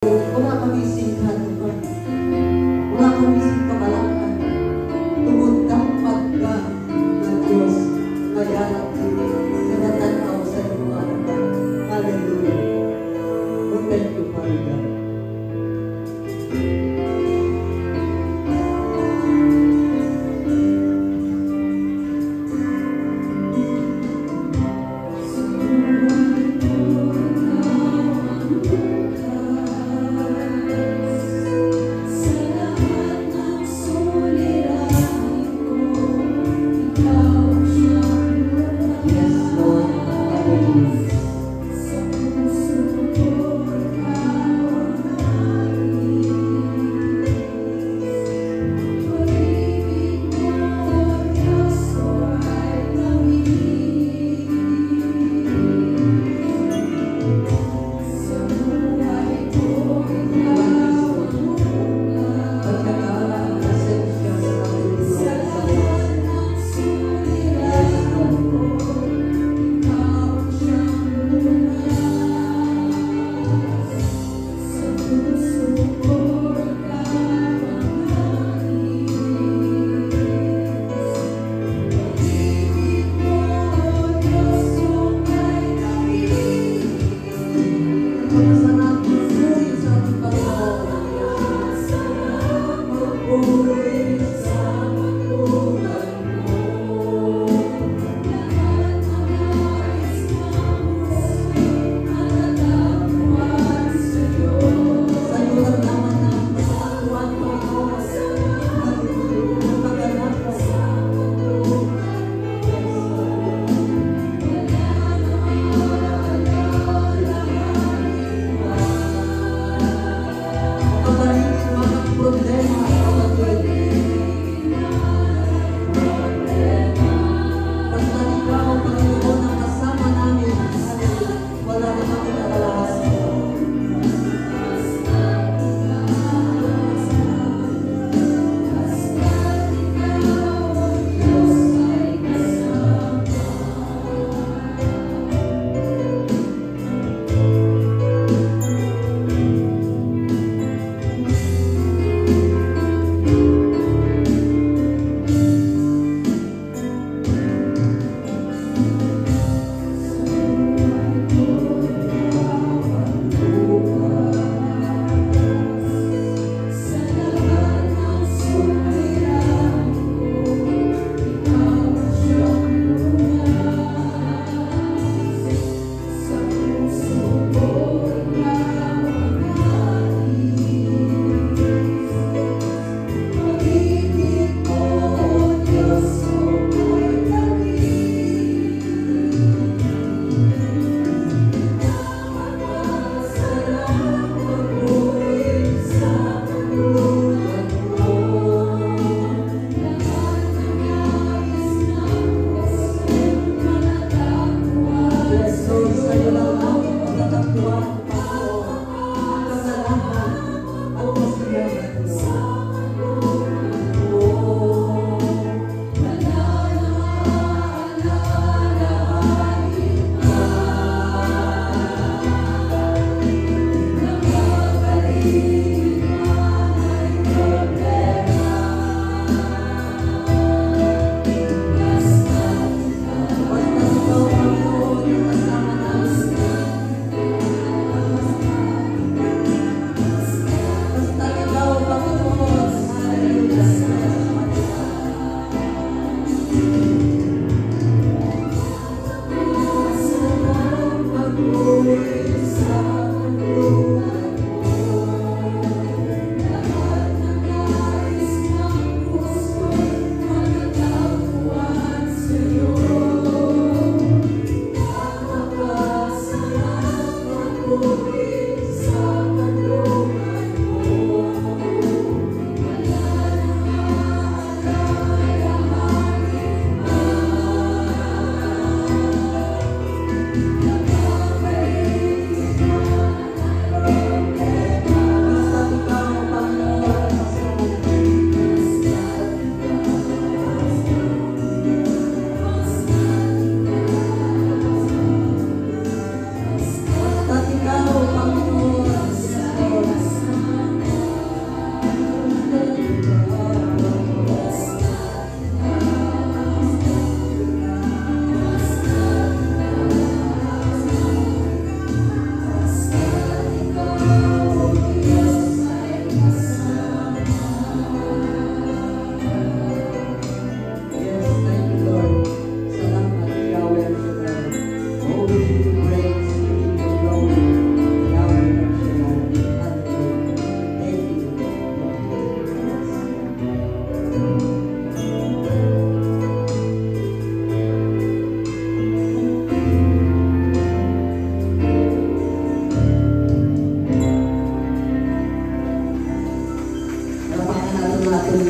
Wala kami singkat, wala kami singkabalakan. Tungod dapat ka ng Diyos na yarap na natanaw sa iyong harapan. Hallelujah. Oh, thank you, Father God.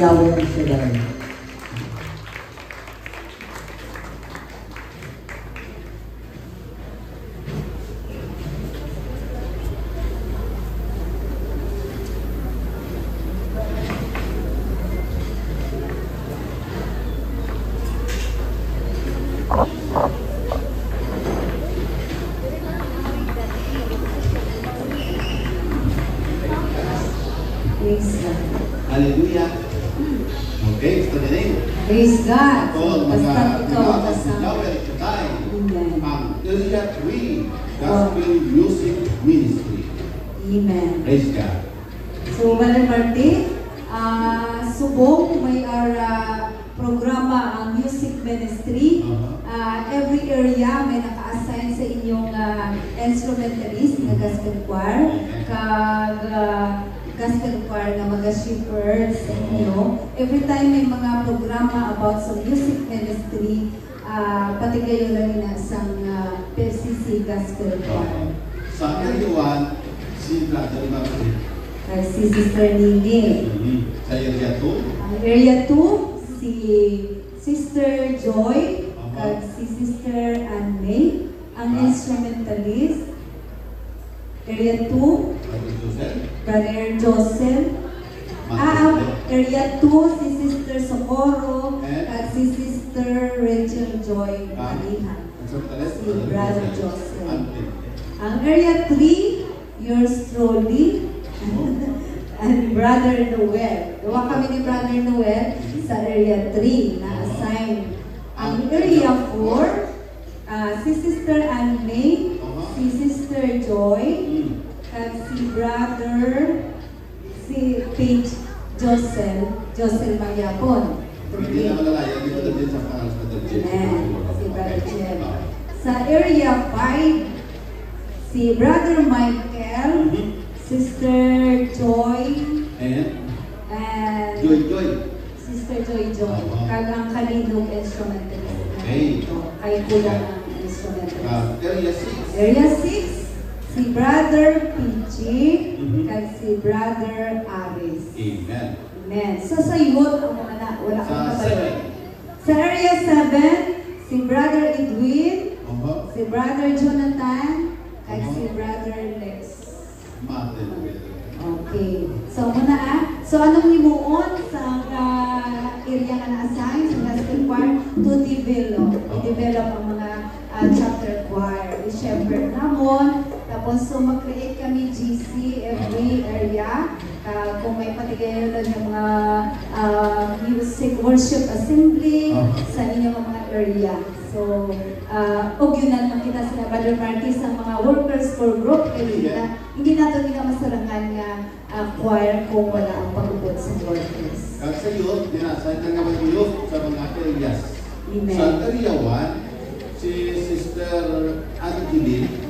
Yahweh ang Shaddai. Praise God. Hallelujah. Okay, gusto na rin. Praise God. Ito, mga Basta ikaw ang si kasama. Yahweh Shaddai, Amen. ang Area 3 Gospel Music Ministry. Amen. Praise God. So, Brother Martin, subong may programa ang music ministry. Every area may naka-assign sa inyong instrumentalist na gospel choir. Kag gospel choir na mga shepherds sa inyo. Every time may mga programa about sa music ministry, pati kayo lang na isang PCC gospel choir. Sa Area 1, si Brother Martin. Kag si Sister Nini. Sa Area 2, Area 2, si Sister Joy, kag si Sister Anne May, ang instrumentalist. Area 2, Brother Joseph. Brother Joseph. Area 2, si Sister Socorro, kag si Sister Rachel Joy Malihan. Si Brother Joseph. Ang Area 3, yours truly, and Brother Noel. Gawa kami ni Brother Noel sa Area 3 na assign. Ang Area 4, si Sister Anne May, si Sister Joy, at si Brother, si Paige Josel Mayapon. Hindi na malalayan dito na din sa pangalan sa Brother Jeff. Amen. Si Brother Jeff. Sa Area 5, si Brother Michael, Sister Joy, and Joy. Sister Joy. Kagang kalindong instrumentalist. Okay. Kay kulang ang instrumentalist. Area 6. Area 6, si Brother Pichi, kag si Brother Aris. Amen. Amen. So sa youth, ang mga na, wala kang Sa kapatid. 7. Sa Area 7, si Brother Edwin, si Brother Jonathan, kag si Brother Lex. Okay. So muna So anong himuon sa area nga na-assign sa gospel choir to develop ang mga chapter choir. I-shepherd namon. Tapos so mag-create kami GC every area. Kung may patigayon lang yung mga music worship assembly sa inyong mga area. So, og yun na makita sa Brother Marty sa mga workers for group area. Hindi nato nila masarangan nga choir kung wala ang pag-ubod sa workers. Sa youth, dinasay na naman yung youth sa mga areas. Amen. Sa area 1, si Sister Angeline